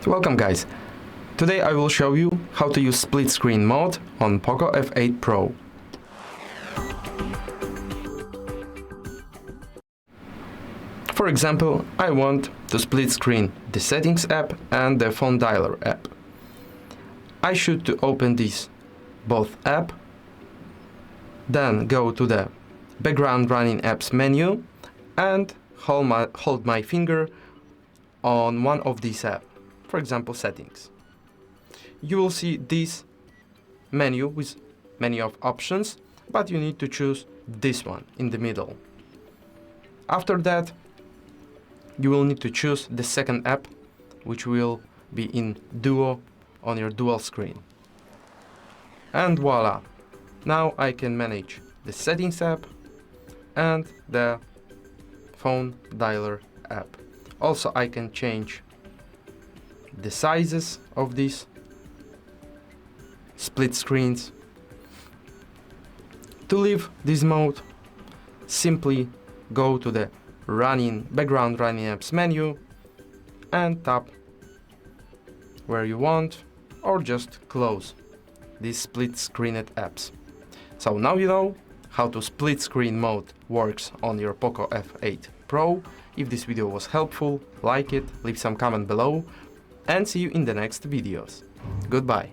Welcome guys! Today I will show you how to use split screen mode on POCO F8 Pro. For example, I want to split screen the settings app and the phone dialer app. I should to open these both app, then go to the background running apps menu and hold my finger on one of these apps. For example, settings. You will see this menu with many of options, but you need to choose this one in the middle. After that, you will need to choose the second app, which will be in duo on your dual screen. And voila! Now I can manage the settings app and the phone dialer app. Also, I can change the sizes of these split screens. To leave this mode, simply go to the background running apps menu and tap where you want, or just close these split screened apps. So now you know how to split screen mode works on your POCO F8 Pro. If this video was helpful, like it, leave some comment below, and see you in the next videos. Goodbye.